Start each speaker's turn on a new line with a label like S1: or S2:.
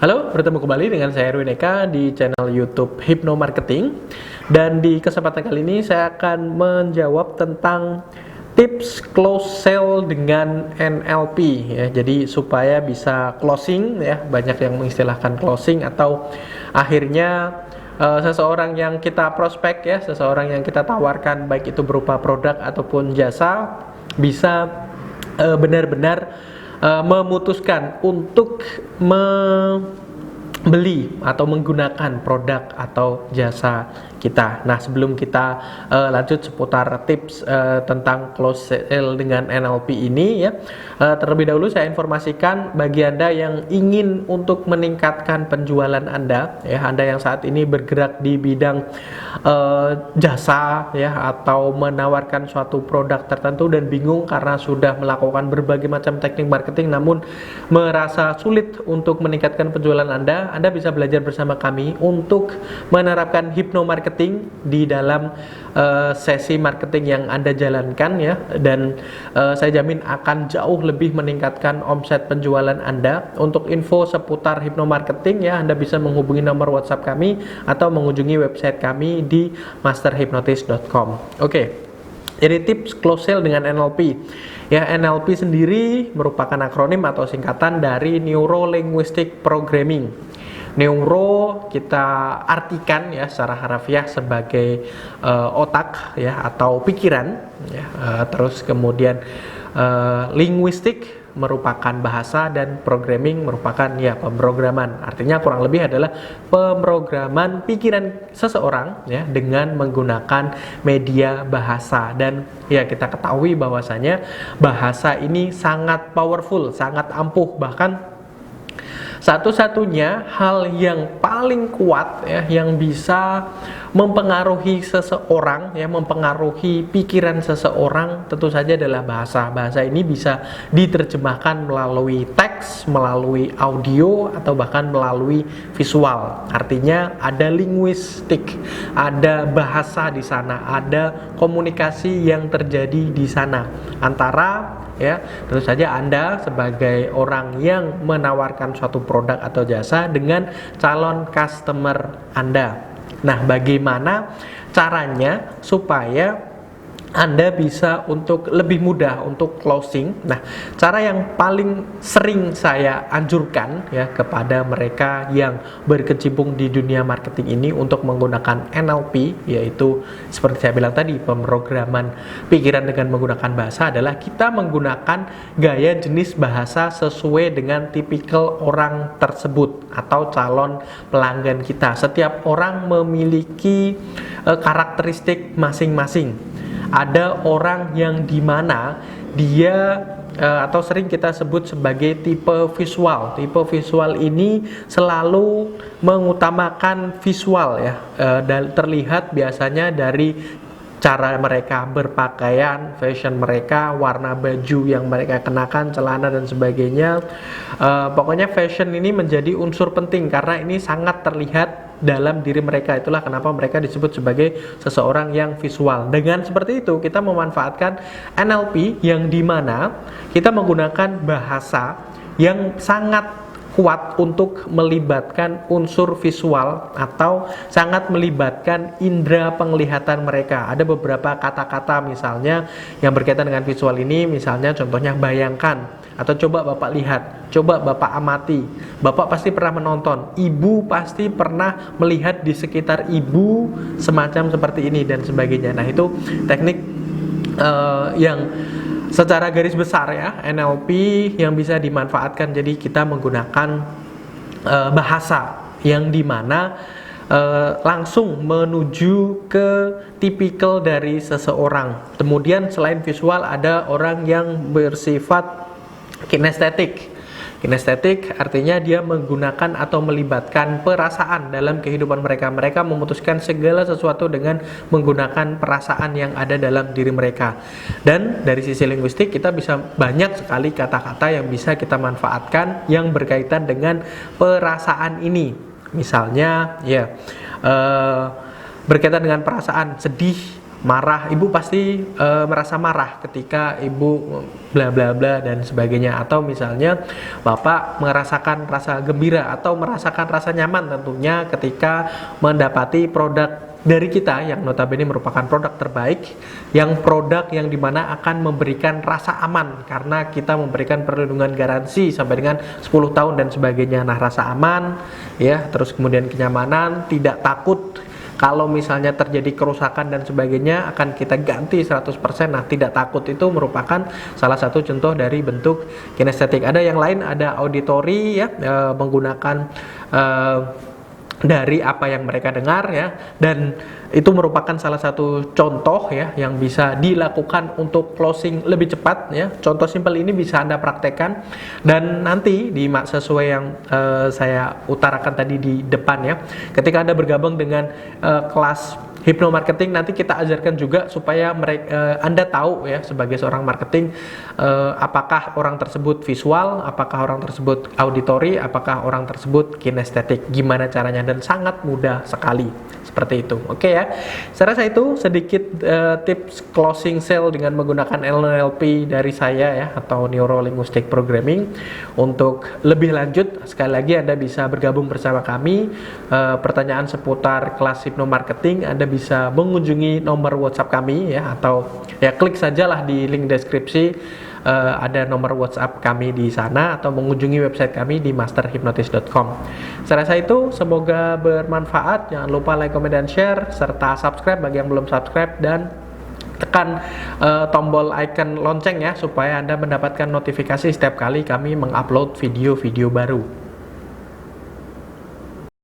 S1: Halo, bertemu kembali dengan saya Erwin Eka di channel YouTube Hypno Marketing. Dan di kesempatan kali ini saya akan menjawab tentang tips close sale dengan NLP ya. Jadi supaya bisa closing ya, banyak yang mengistilahkan closing atau akhirnya seseorang yang kita prospek ya, seseorang yang kita tawarkan baik itu berupa produk ataupun jasa bisa benar-benar memutuskan untuk membeli atau menggunakan produk atau jasa kita. Nah, sebelum kita lanjut seputar tips tentang close sale dengan NLP ini ya, terlebih dahulu saya informasikan bagi Anda yang ingin untuk meningkatkan penjualan Anda ya, Anda yang saat ini bergerak di bidang jasa ya, atau menawarkan suatu produk tertentu dan bingung karena sudah melakukan berbagai macam teknik marketing namun merasa sulit untuk meningkatkan penjualan Anda bisa belajar bersama kami untuk menerapkan hypno marketing di dalam sesi marketing yang Anda jalankan ya, dan saya jamin akan jauh lebih meningkatkan omset penjualan Anda. Untuk info seputar hypno marketing ya, Anda bisa menghubungi nomor WhatsApp kami atau mengunjungi website kami di masterhypnotis.com. Oke. Jadi tips close sale dengan NLP. Ya, NLP sendiri merupakan akronim atau singkatan dari Neuro Linguistic Programming. Neuro kita artikan ya secara harfiah sebagai otak ya atau pikiran ya, terus kemudian linguistik merupakan bahasa dan programming merupakan ya pemrograman. Artinya kurang lebih adalah pemrograman pikiran seseorang ya dengan menggunakan media bahasa. Dan ya kita ketahui bahwasanya bahasa ini sangat powerful, sangat ampuh, bahkan satu-satunya hal yang paling kuat ya yang bisa mempengaruhi seseorang ya, mempengaruhi pikiran seseorang tentu saja adalah bahasa. Bahasa ini bisa diterjemahkan melalui teks, melalui audio atau bahkan melalui visual. Artinya ada linguistik, ada bahasa di sana, ada komunikasi yang terjadi di sana antara ya, tentu saja Anda sebagai orang yang menawarkan suatu produk atau jasa dengan calon customer Anda. Nah, bagaimana caranya supaya Anda bisa untuk lebih mudah untuk closing? Nah, cara yang paling sering saya anjurkan ya kepada mereka yang berkecimpung di dunia marketing ini untuk menggunakan NLP, yaitu seperti saya bilang tadi, pemrograman pikiran dengan menggunakan bahasa, adalah kita menggunakan gaya jenis bahasa sesuai dengan tipikal orang tersebut atau calon pelanggan kita. Setiap orang memiliki karakteristik masing-masing. Ada orang yang dimana dia atau sering kita sebut sebagai tipe visual. Tipe visual ini selalu mengutamakan visual ya, dan terlihat biasanya dari cara mereka berpakaian, fashion mereka, warna baju yang mereka kenakan, celana dan sebagainya. Pokoknya fashion ini menjadi unsur penting karena ini sangat terlihat dalam diri mereka. Itulah kenapa mereka disebut sebagai seseorang yang visual. Dengan seperti itu kita memanfaatkan NLP yang dimana kita menggunakan bahasa yang sangat kuat untuk melibatkan unsur visual atau sangat melibatkan indera penglihatan mereka. Ada beberapa kata-kata misalnya yang berkaitan dengan visual ini, misalnya contohnya bayangkan, atau coba Bapak lihat, coba Bapak amati. Bapak pasti pernah menonton, Ibu pasti pernah melihat di sekitar Ibu semacam seperti ini dan sebagainya. Nah, itu teknik yang secara garis besar ya NLP yang bisa dimanfaatkan. Jadi kita menggunakan bahasa yang dimana langsung menuju ke tipikal dari seseorang. Kemudian selain visual ada orang yang bersifat kinestetik. Kinestetik artinya dia menggunakan atau melibatkan perasaan dalam kehidupan mereka. Mereka memutuskan segala sesuatu dengan menggunakan perasaan yang ada dalam diri mereka. Dan dari sisi linguistik kita bisa banyak sekali kata-kata yang bisa kita manfaatkan yang berkaitan dengan perasaan ini. Misalnya ya berkaitan dengan perasaan sedih, marah, ibu pasti merasa marah ketika ibu bla bla bla dan sebagainya, atau misalnya bapak merasakan rasa gembira atau merasakan rasa nyaman tentunya ketika mendapati produk dari kita yang notabene merupakan produk terbaik, yang produk yang dimana akan memberikan rasa aman karena kita memberikan perlindungan garansi sampai dengan 10 tahun dan sebagainya. Nah, rasa aman ya, terus kemudian kenyamanan, tidak takut kalau misalnya terjadi kerusakan dan sebagainya akan kita ganti 100%. Nah, tidak takut itu merupakan salah satu contoh dari bentuk kinestetik. Ada yang lain, ada auditory ya, menggunakan dari apa yang mereka dengar ya, dan itu merupakan salah satu contoh ya yang bisa dilakukan untuk closing lebih cepat ya. Contoh simpel ini bisa Anda praktekkan, dan nanti sesuai yang saya utarakan tadi di depan ya, ketika Anda bergabung dengan kelas Hypno-Marketing, nanti kita ajarkan juga supaya Anda tahu ya sebagai seorang marketing, apakah orang tersebut visual, apakah orang tersebut auditory, apakah orang tersebut kinestetik, gimana caranya, dan sangat mudah sekali seperti itu. Oke ya, saya rasa itu sedikit tips closing sale dengan menggunakan NLP dari saya ya, atau Neuro Linguistic Programming. Untuk lebih lanjut, sekali lagi Anda bisa bergabung bersama kami. Pertanyaan seputar kelas Hypno-Marketing, Anda bisa mengunjungi nomor WhatsApp kami ya, atau ya klik sajalah di link deskripsi, ada nomor WhatsApp kami di sana, atau mengunjungi website kami di masterhypnotis.com. Saya rasa itu, semoga bermanfaat. Jangan lupa like, comment, dan share, serta subscribe bagi yang belum subscribe, dan tekan tombol icon lonceng ya, supaya Anda mendapatkan notifikasi setiap kali kami mengupload video-video baru.